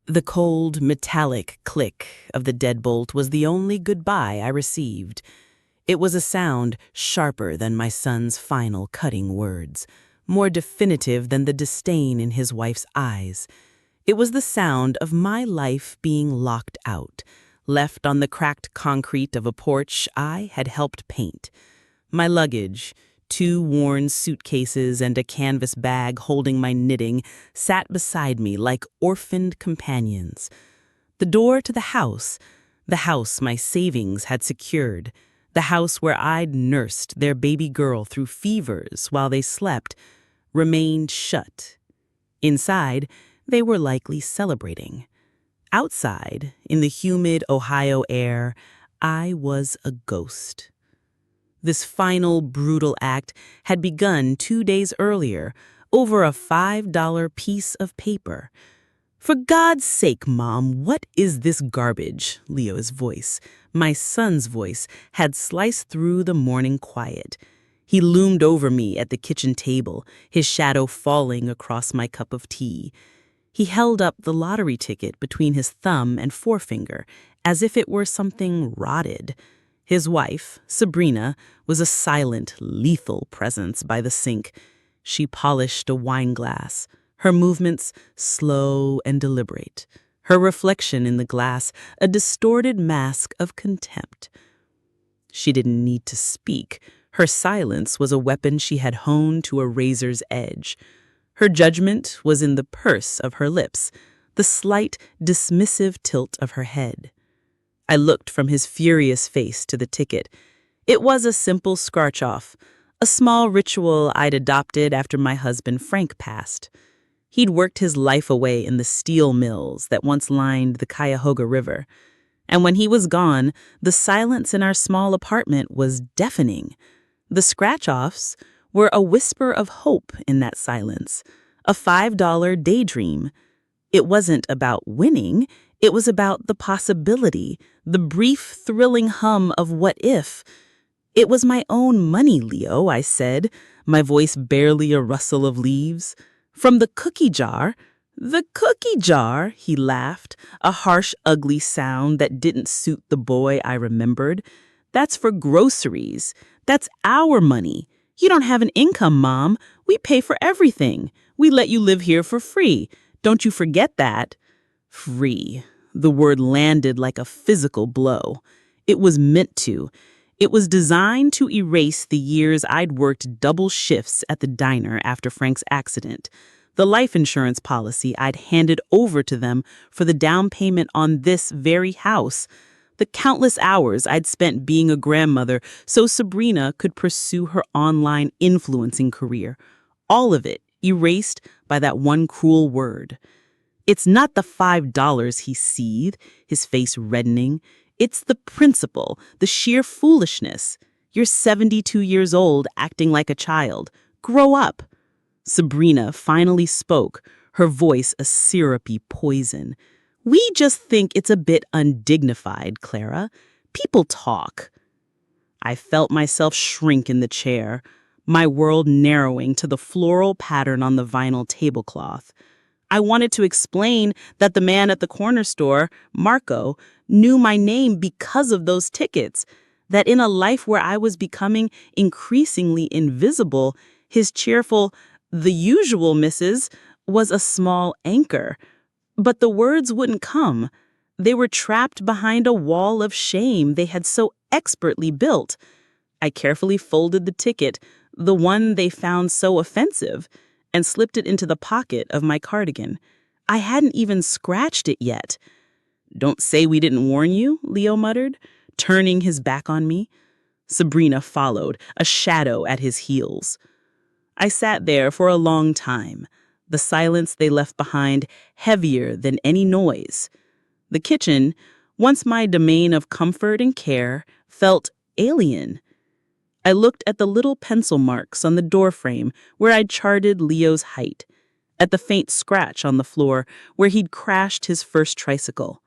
The cold, metallic click of the deadbolt was the only goodbye I received. It was a sound sharper than my son's final cutting words, more definitive than the disdain in his wife's eyes. It was the sound of my life being locked out, left on the cracked concrete of a porch I had helped paint. My luggage, 2 worn suitcases and a canvas bag holding my knitting, sat beside me like orphaned companions. The door to the house my savings had secured, the house where I'd nursed their baby girl through fevers while they slept, remained shut. Inside, they were likely celebrating. Outside, in the humid Ohio air, I was a ghost. This final brutal act had begun 2 days earlier over a $5 piece of paper. "For God's sake, Mom, what is this garbage?" Leo's voice, my son's voice, had sliced through the morning quiet. He loomed over me at the kitchen table, his shadow falling across my cup of tea. He held up the lottery ticket between his thumb and forefinger, as if it were something rotted. His wife, Sabrina, was a silent, lethal presence by the sink. She polished a wine glass, her movements slow and deliberate, her reflection in the glass a distorted mask of contempt. She didn't need to speak. Her silence was a weapon she had honed to a razor's edge. Her judgment was in the purse of her lips, the slight, dismissive tilt of her head. I looked from his furious face to the ticket. It was a simple scratch-off, a small ritual I'd adopted after my husband Frank passed. He'd worked his life away in the steel mills that once lined the Cuyahoga River. And when he was gone, the silence in our small apartment was deafening. The scratch-offs were a whisper of hope in that silence, a $5 daydream. It wasn't about winning. It was about the possibility, the brief, thrilling hum of what if. "It was my own money, Leo," I said, my voice barely a rustle of leaves. "From the cookie jar." "The cookie jar," he laughed, a harsh, ugly sound that didn't suit the boy I remembered. "That's for groceries. That's our money. You don't have an income, Mom. We pay for everything. We let you live here for free. Don't you forget that." Free. The word landed like a physical blow. It was meant to. It was designed to erase the years I'd worked double shifts at the diner after Frank's accident, the life insurance policy I'd handed over to them for the down payment on this very house, the countless hours I'd spent being a grandmother so Sabrina could pursue her online influencing career. All of it erased by that one cruel word. "It's not the $5, he seethed, his face reddening. "It's the principle, the sheer foolishness. You're 72 years old, acting like a child. Grow up." Sabrina finally spoke, her voice a syrupy poison. "We just think it's a bit undignified, Clara. People talk." I felt myself shrink in the chair, my world narrowing to the floral pattern on the vinyl tablecloth. I wanted to explain that the man at the corner store, Marco, knew my name because of those tickets, that in a life where I was becoming increasingly invisible, his cheerful, "the usual, Mrs." was a small anchor. But the words wouldn't come. They were trapped behind a wall of shame they had so expertly built. I carefully folded the ticket, the one they found so offensive, and slipped it into the pocket of my cardigan. I hadn't even scratched it yet. "Don't say we didn't warn you," Leo muttered, turning his back on me. Sabrina followed, a shadow at his heels. I sat there for a long time, the silence they left behind heavier than any noise. The kitchen, once my domain of comfort and care, felt alien. I looked at the little pencil marks on the doorframe where I'd charted Leo's height, at the faint scratch on the floor where he'd crashed his first tricycle.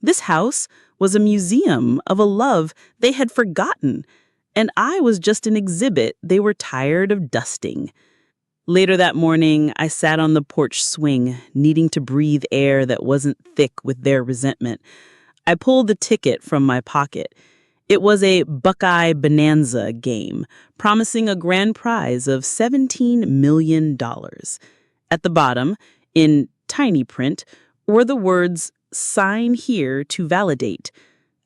This house was a museum of a love they had forgotten, and I was just an exhibit they were tired of dusting. Later that morning, I sat on the porch swing, needing to breathe air that wasn't thick with their resentment. I pulled the ticket from my pocket. It was a Buckeye Bonanza game, promising a grand prize of $17 million. At the bottom, in tiny print, were the words, "Sign here to validate."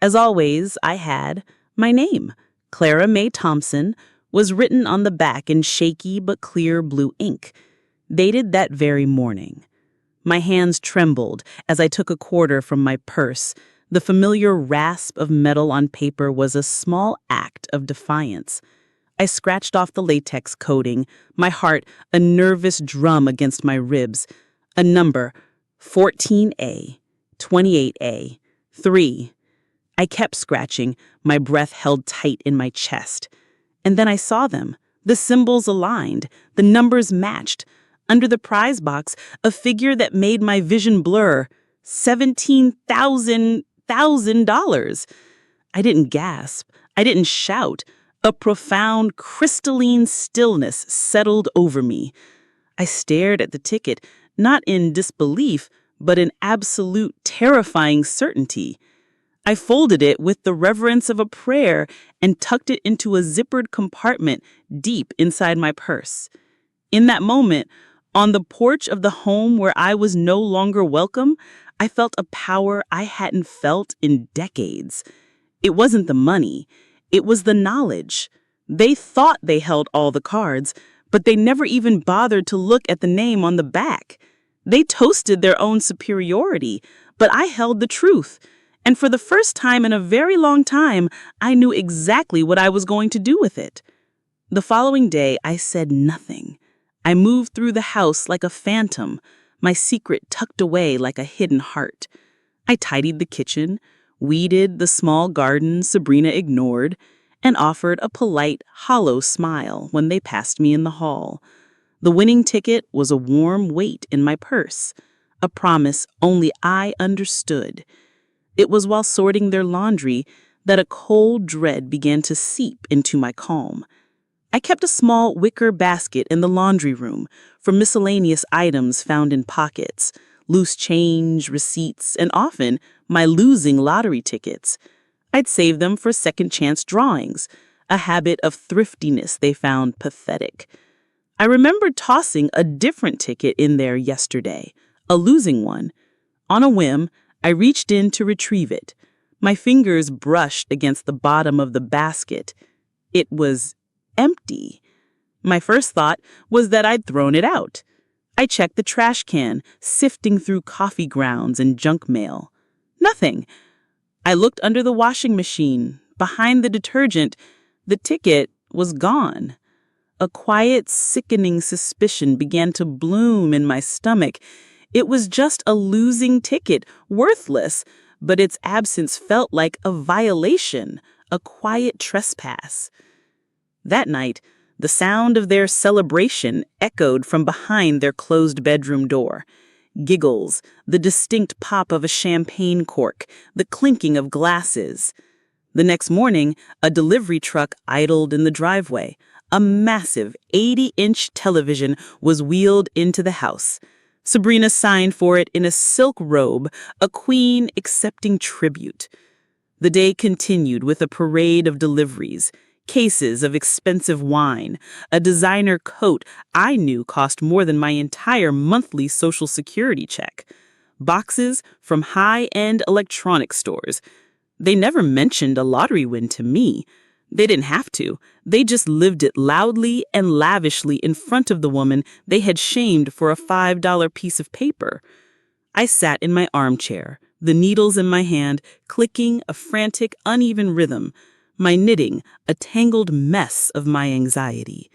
As always, I had my name, Clara Mae Thompson, was written on the back in shaky but clear blue ink, dated that very morning. My hands trembled as I took a quarter from my purse. The familiar rasp of metal on paper was a small act of defiance. I scratched off the latex coating, my heart a nervous drum against my ribs. A number, 14A, 28A, 3. I kept scratching, my breath held tight in my chest. And then I saw them. The symbols aligned, the numbers matched. Under the prize box, a figure that made my vision blur. $17,000. I didn't gasp. I didn't shout. A profound, crystalline stillness settled over me. I stared at the ticket, not in disbelief, but in absolute, terrifying certainty. I folded it with the reverence of a prayer and tucked it into a zippered compartment deep inside my purse. In that moment, on the porch of the home where I was no longer welcome, I felt a power I hadn't felt in decades. It wasn't the money. It was the knowledge. They thought they held all the cards, but they never even bothered to look at the name on the back. They toasted their own superiority, but I held the truth. And for the first time in a very long time, I knew exactly what I was going to do with it. The following day, I said nothing. I moved through the house like a phantom, my secret tucked away like a hidden heart. I tidied the kitchen, weeded the small garden Sabrina ignored, and offered a polite, hollow smile when they passed me in the hall. The winning ticket was a warm weight in my purse, a promise only I understood. It was while sorting their laundry that a cold dread began to seep into my calm. I kept a small wicker basket in the laundry room for miscellaneous items found in pockets, loose change, receipts, and often my losing lottery tickets. I'd save them for second-chance drawings, a habit of thriftiness they found pathetic. I remembered tossing a different ticket in there yesterday, a losing one. On a whim, I reached in to retrieve it. My fingers brushed against the bottom of the basket. It was empty. My first thought was that I'd thrown it out. I checked the trash can, sifting through coffee grounds and junk mail. Nothing. I looked under the washing machine, behind the detergent. The ticket was gone. A quiet, sickening suspicion began to bloom in my stomach. It was just a losing ticket, worthless, but its absence felt like a violation, a quiet trespass. That night, the sound of their celebration echoed from behind their closed bedroom door. Giggles, the distinct pop of a champagne cork, the clinking of glasses. The next morning, a delivery truck idled in the driveway. A massive 80-inch television was wheeled into the house. Sabrina signed for it in a silk robe, a queen accepting tribute. The day continued with a parade of deliveries, cases of expensive wine, a designer coat I knew cost more than my entire monthly Social Security check, boxes from high-end electronics stores. They never mentioned a lottery win to me. They didn't have to. They just lived it loudly and lavishly in front of the woman they had shamed for a $5 piece of paper. I sat in my armchair, the needles in my hand, clicking a frantic, uneven rhythm, my knitting a tangled mess of my anxiety.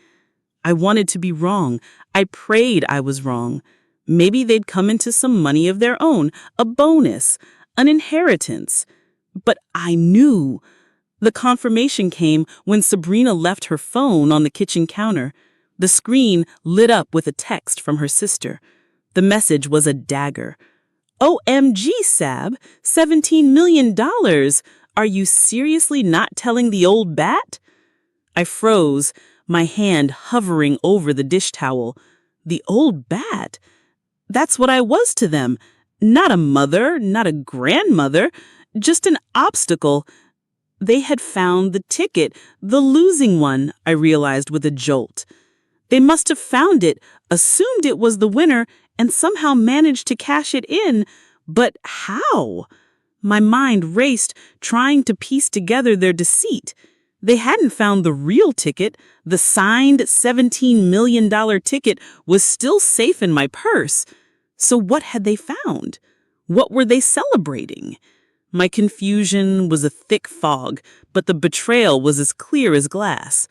I wanted to be wrong. I prayed I was wrong. Maybe they'd come into some money of their own, a bonus, an inheritance. But I knew. The confirmation came when Sabrina left her phone on the kitchen counter. The screen lit up with a text from her sister. The message was a dagger. "OMG, Sab, $17 million. Are you seriously not telling the old bat?" I froze, my hand hovering over the dish towel. The old bat. That's what I was to them. Not a mother, not a grandmother, just an obstacle. They had found the ticket, the losing one, I realized with a jolt. They must have found it, assumed it was the winner, and somehow managed to cash it in. But how? My mind raced, trying to piece together their deceit. They hadn't found the real ticket. The signed $17 million ticket was still safe in my purse. So what had they found? What were they celebrating? My confusion was a thick fog, but the betrayal was as clear as glass.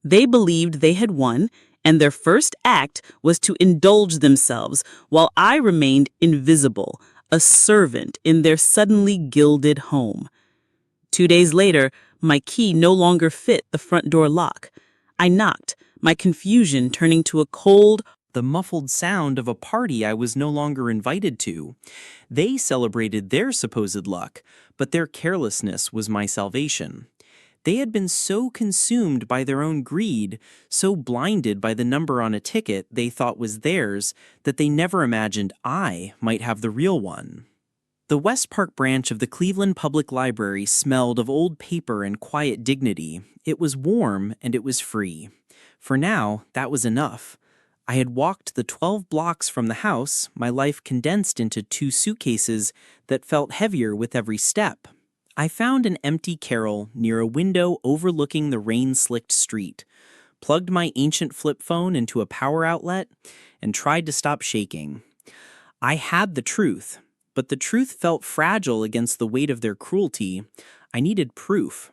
They believed they had won, and their first act was to indulge themselves while I remained invisible, a servant in their suddenly gilded home. 2 days later, my key no longer fit the front door lock. I knocked, my confusion turning to a cold, the muffled sound of a party I was no longer invited to. They celebrated their supposed luck, but their carelessness was my salvation. They had been so consumed by their own greed, so blinded by the number on a ticket they thought was theirs, that they never imagined I might have the real one. The West Park branch of the Cleveland Public Library smelled of old paper and quiet dignity. It was warm and it was free. For now, that was enough. I had walked the 12 blocks from the house, my life condensed into 2 suitcases that felt heavier with every step. I found an empty carrel near a window overlooking the rain-slicked street, plugged my ancient flip phone into a power outlet, and tried to stop shaking. I had the truth, but the truth felt fragile against the weight of their cruelty. I needed proof.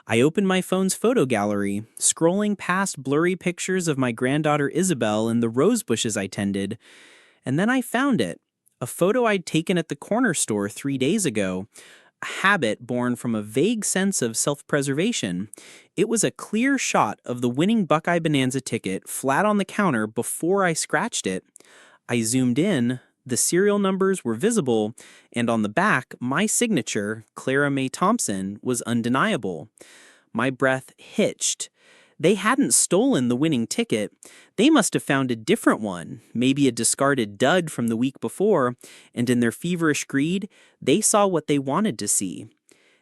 I opened my phone's photo gallery, scrolling past blurry pictures of my granddaughter Isabel and the rose bushes I tended, and then I found it, a photo I'd taken at the corner store 3 days ago, a habit born from a vague sense of self-preservation. It was a clear shot of the winning Buckeye Bonanza ticket flat on the counter before I scratched it. I zoomed in, the serial numbers were visible, and on the back, my signature, Clara Mae Thompson, was undeniable. My breath hitched. They hadn't stolen the winning ticket. They must have found a different one, maybe a discarded dud from the week before, and in their feverish greed, they saw what they wanted to see.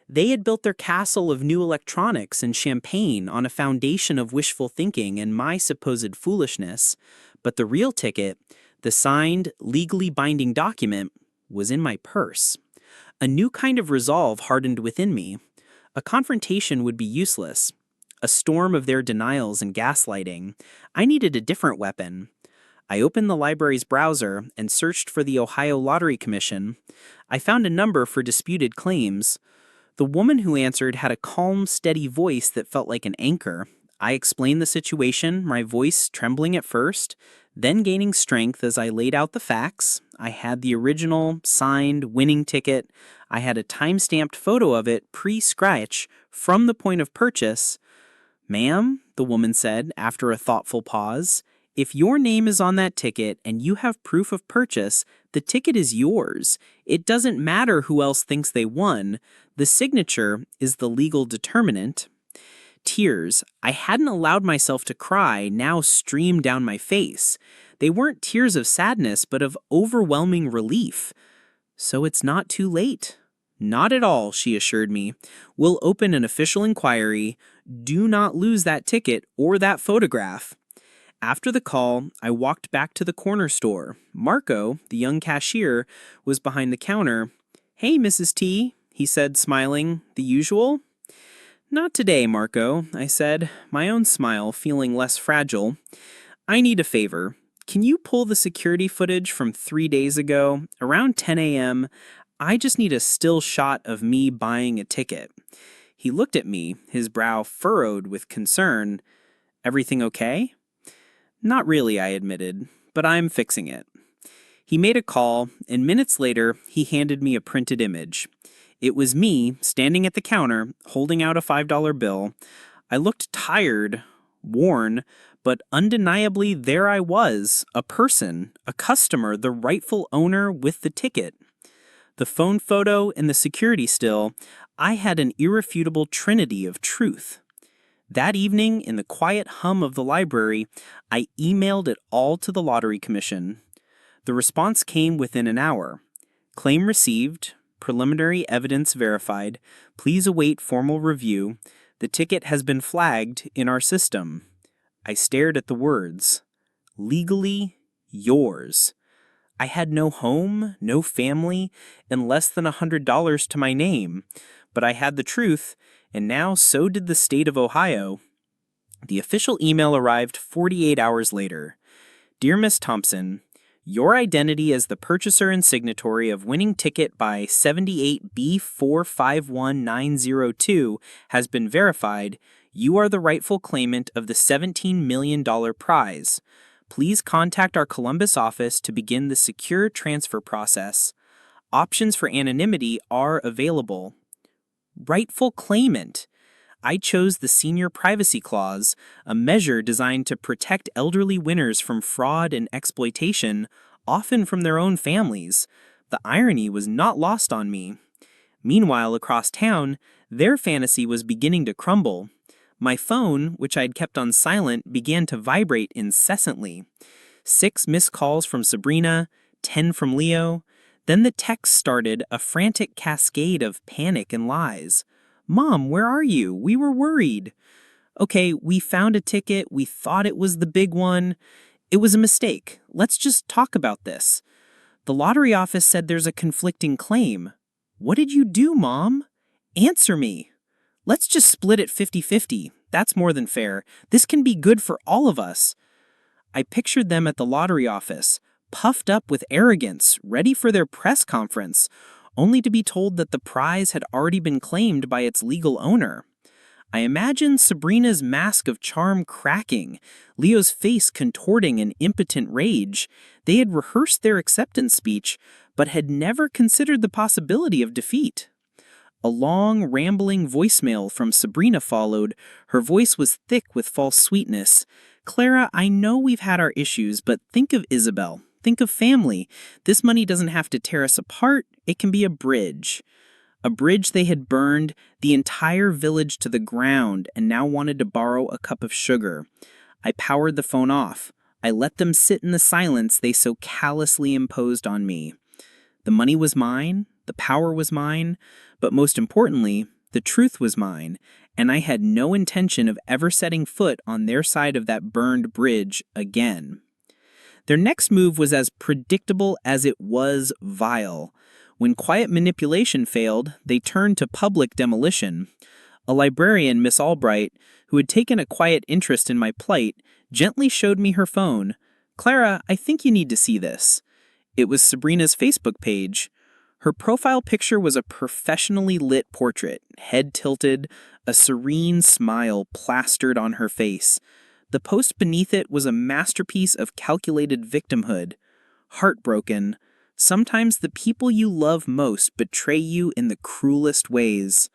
They had built their castle of new electronics and champagne on a foundation of wishful thinking and my supposed foolishness. But the real ticket, the signed, legally binding document, was in my purse. A new kind of resolve hardened within me. A confrontation would be useless. A storm of their denials and gaslighting. I needed a different weapon. I opened the library's browser and searched for the Ohio Lottery Commission. I found a number for disputed claims. The woman who answered had a calm, steady voice that felt like an anchor. I explained the situation, my voice trembling at first, then gaining strength as I laid out the facts. I had the original, signed, winning ticket. I had a time-stamped photo of it, pre-scratch, from the point of purchase. "Ma'am," the woman said after a thoughtful pause, "if your name is on that ticket and you have proof of purchase, the ticket is yours. It doesn't matter who else thinks they won. The signature is the legal determinant." Tears, I hadn't allowed myself to cry, now streamed down my face. They weren't tears of sadness, but of overwhelming relief. "So it's not too late." "Not at all," she assured me. "We'll open an official inquiry. Do not lose that ticket or that photograph." After the call, I walked back to the corner store. Marco, the young cashier, was behind the counter. "Hey, Mrs. T," he said, smiling. "The usual?" "Not today, Marco," I said, my own smile feeling less fragile. "I need a favor. Can you pull the security footage from 3 days ago, around 10 a.m.? I just need a still shot of me buying a ticket." He looked at me, his brow furrowed with concern. "Everything okay?" "Not really," I admitted, "but I'm fixing it." He made a call, and minutes later, he handed me a printed image. It was me, standing at the counter, holding out a $5 bill. I looked tired, worn, but undeniably there I was, a person, a customer, the rightful owner with the ticket. The phone photo and the security still, I had an irrefutable trinity of truth. That evening, in the quiet hum of the library, I emailed it all to the Lottery Commission. The response came within an hour. Claim received, preliminary evidence verified, please await formal review. The ticket has been flagged in our system. I stared at the words. Legally yours. I had no home, no family, and less than $100 to my name. But I had the truth, and now so did the state of Ohio. The official email arrived 48 hours later. Dear Miss Thompson, your identity as the purchaser and signatory of winning ticket by 78B451902 has been verified. You are the rightful claimant of the $17 million prize. Please contact our Columbus office to begin the secure transfer process. Options for anonymity are available. Rightful claimant. I chose the Senior Privacy Clause, a measure designed to protect elderly winners from fraud and exploitation, often from their own families. The irony was not lost on me. Meanwhile, across town, their fantasy was beginning to crumble. My phone, which I'd kept on silent, began to vibrate incessantly. 6 missed calls from Sabrina, 10 from Leo. Then the text started, a frantic cascade of panic and lies. Mom, where are you? We were worried. Okay, we found a ticket. We thought it was the big one. It was a mistake. Let's just talk about this. The lottery office said there's a conflicting claim. What did you do, Mom? Answer me. Let's just split it 50-50. That's more than fair. This can be good for all of us. I pictured them at the lottery office, puffed up with arrogance, ready for their press conference, only to be told that the prize had already been claimed by its legal owner. I imagined Sabrina's mask of charm cracking, Leo's face contorting in impotent rage. They had rehearsed their acceptance speech, but had never considered the possibility of defeat. A long, rambling voicemail from Sabrina followed. Her voice was thick with false sweetness. Clara, I know we've had our issues, but think of Isabel. Think of family. This money doesn't have to tear us apart. It can be a bridge. A bridge they had burned the entire village to the ground and now wanted to borrow a cup of sugar. I powered the phone off. I let them sit in the silence they so callously imposed on me. The money was mine. The power was mine. But most importantly, the truth was mine, and I had no intention of ever setting foot on their side of that burned bridge again. Their next move was as predictable as it was vile. When quiet manipulation failed, they turned to public demolition. A librarian, Miss Albright, who had taken a quiet interest in my plight, gently showed me her phone. Clara, I think you need to see this. It was Sabrina's Facebook page. Her profile picture was a professionally lit portrait, head tilted, a serene smile plastered on her face. The post beneath it was a masterpiece of calculated victimhood. Heartbroken, sometimes the people you love most betray you in the cruelest ways.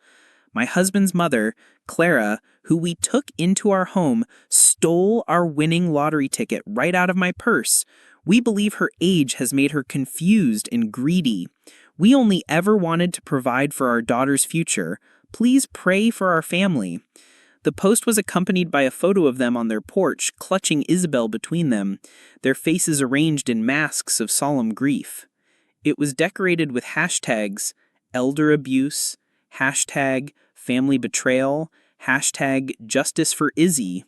My husband's mother, Clara, who we took into our home, stole our winning lottery ticket right out of my purse. We believe her age has made her confused and greedy. We only ever wanted to provide for our daughter's future. Please pray for our family. The post was accompanied by a photo of them on their porch, clutching Isabel between them, their faces arranged in masks of solemn grief. It was decorated with hashtags elder abuse, hashtag family betrayal, hashtag justice for Izzy.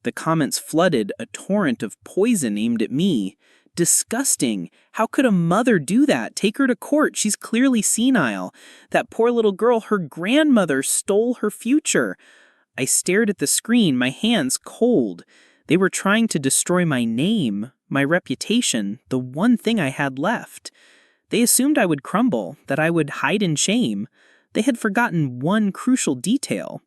The comments flooded, a torrent of poison aimed at me. Disgusting. How could a mother do that? Take her to court. She's clearly senile. That poor little girl, her grandmother stole her future. I stared at the screen, my hands cold. They were trying to destroy my name, my reputation, the one thing I had left. They assumed I would crumble, that I would hide in shame. They had forgotten one crucial detail.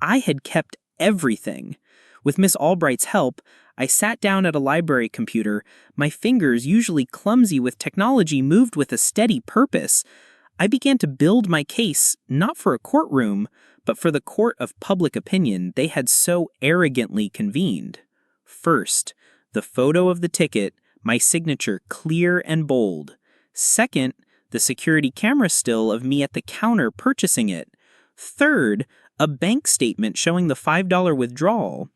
I had kept everything. With Miss Albright's help, I sat down at a library computer. My fingers, usually clumsy with technology, moved with a steady purpose. I began to build my case, not for a courtroom, but for the court of public opinion they had so arrogantly convened. First, the photo of the ticket, my signature clear and bold. Second, the security camera still of me at the counter purchasing it. Third, a bank statement showing the $5 withdrawal.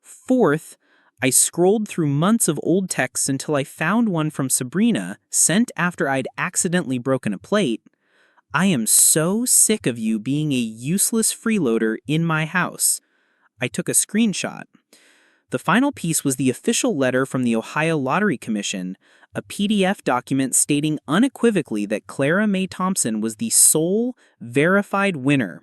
Fourth, I scrolled through months of old texts until I found one from Sabrina, sent after I'd accidentally broken a plate. I am so sick of you being a useless freeloader in my house. I took a screenshot. The final piece was the official letter from the Ohio Lottery Commission, a PDF document stating unequivocally that Clara Mae Thompson was the sole, verified winner.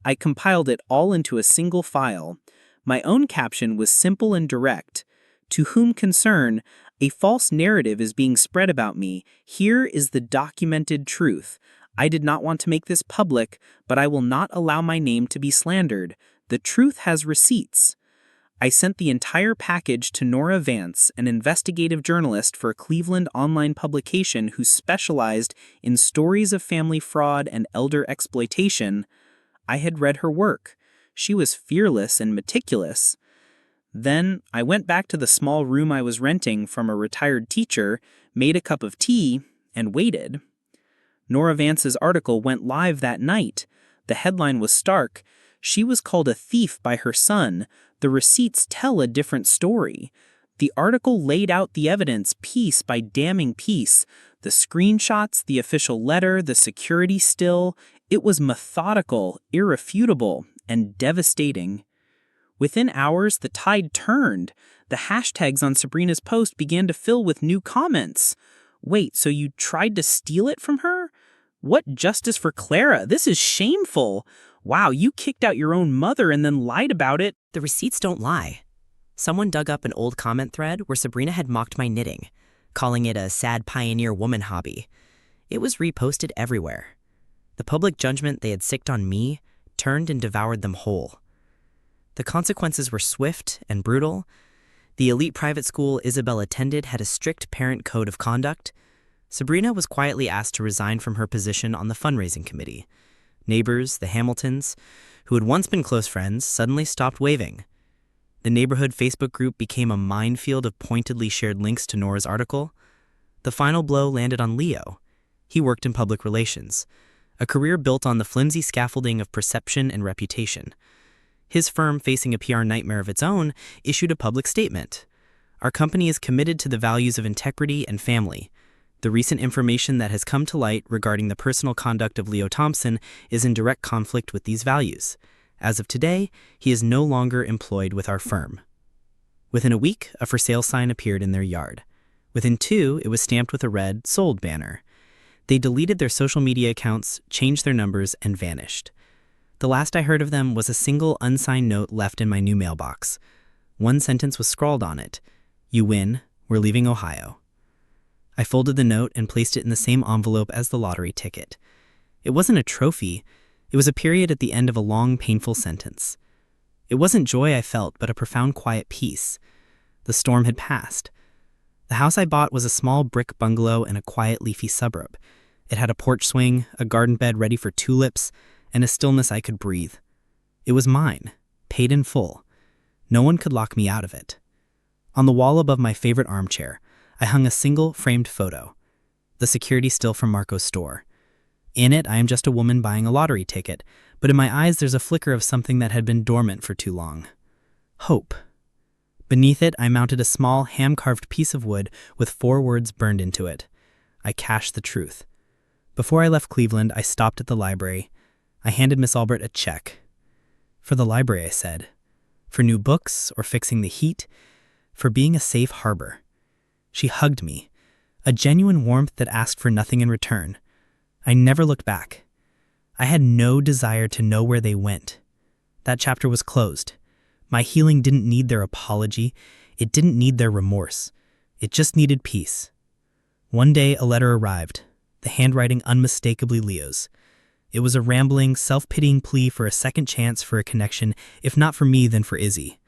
I compiled it all into a single file. My own caption was simple and direct. To whom concern, a false narrative is being spread about me. Here is the documented truth. I did not want to make this public, but I will not allow my name to be slandered. The truth has receipts. I sent the entire package to Nora Vance, an investigative journalist for a Cleveland online publication who specialized in stories of family fraud and elder exploitation. I had read her work. She was fearless and meticulous. Then I went back to the small room I was renting from a retired teacher, made a cup of tea, and waited. Nora Vance's article went live that night. The headline was stark. She was called a thief by her son. The receipts tell a different story. The article laid out the evidence piece by damning piece. The screenshots, the official letter, the security still. It was methodical, irrefutable, and devastating. Within hours, the tide turned. The hashtags on Sabrina's post began to fill with new comments. Wait, so you tried to steal it from her? What justice for Clara? This is shameful. Wow, you kicked out your own mother and then lied about it. The receipts don't lie. Someone dug up an old comment thread where Sabrina had mocked my knitting, calling it a sad pioneer woman hobby. It was reposted everywhere. The public judgment they had sicked on me turned and devoured them whole. The consequences were swift and brutal. The elite private school Isabel attended had a strict parent code of conduct. Sabrina was quietly asked to resign from her position on the fundraising committee. Neighbors, the Hamiltons, who had once been close friends, suddenly stopped waving. The neighborhood Facebook group became a minefield of pointedly shared links to Nora's article. The final blow landed on Leo. He worked in public relations, a career built on the flimsy scaffolding of perception and reputation. His firm, facing a PR nightmare of its own, issued a public statement. Our company is committed to the values of integrity and family. The recent information that has come to light regarding the personal conduct of Leo Thompson is in direct conflict with these values. As of today, he is no longer employed with our firm. Within a week, a for sale sign appeared in their yard. Within 2, it was stamped with a red sold banner. They deleted their social media accounts, changed their numbers, and vanished. The last I heard of them was a single unsigned note left in my new mailbox. One sentence was scrawled on it. You win. We're leaving Ohio. I folded the note and placed it in the same envelope as the lottery ticket. It wasn't a trophy. It was a period at the end of a long, painful sentence. It wasn't joy I felt, but a profound quiet peace. The storm had passed. The house I bought was a small brick bungalow in a quiet, leafy suburb. It had a porch swing, a garden bed ready for tulips, and a stillness I could breathe. It was mine, paid in full. No one could lock me out of it. On the wall above my favorite armchair, I hung a single framed photo, the security still from Marco's store. In it, I am just a woman buying a lottery ticket, but in my eyes there's a flicker of something that had been dormant for too long. Hope. Beneath it, I mounted a small, hand-carved piece of wood with 4 words burned into it. I cached the truth. Before I left Cleveland, I stopped at the library. I handed Miss Albert a check. For the library, I said. For new books, or fixing the heat. For being a safe harbor. She hugged me, a genuine warmth that asked for nothing in return. I never looked back. I had no desire to know where they went. That chapter was closed. My healing didn't need their apology. It didn't need their remorse. It just needed peace. One day, a letter arrived, the handwriting unmistakably Leo's. It was a rambling, self-pitying plea for a second chance for a connection, if not for me, then for Izzy.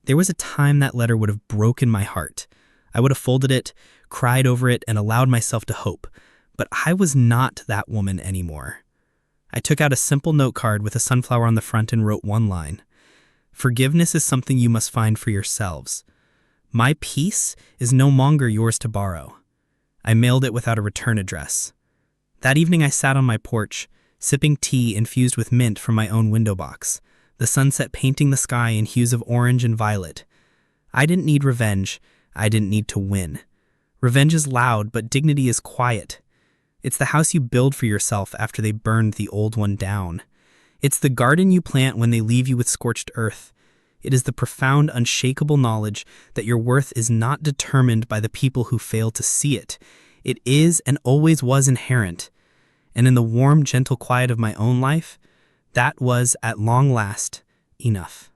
There was a time that letter would have broken my heart. I would have folded it, cried over it, and allowed myself to hope. But I was not that woman anymore. I took out a simple note card with a sunflower on the front and wrote one line. Forgiveness is something you must find for yourselves. My peace is no longer yours to borrow. I mailed it without a return address. That evening I sat on my porch, sipping tea infused with mint from my own window box, the sunset painting the sky in hues of orange and violet. I didn't need revenge. I didn't need to win. Revenge is loud, but dignity is quiet. It's the house you build for yourself after they burned the old one down. It's the garden you plant when they leave you with scorched earth. It is the profound, unshakable knowledge that your worth is not determined by the people who fail to see it. It is and always was inherent. And in the warm, gentle quiet of my own life, that was, at long last, enough.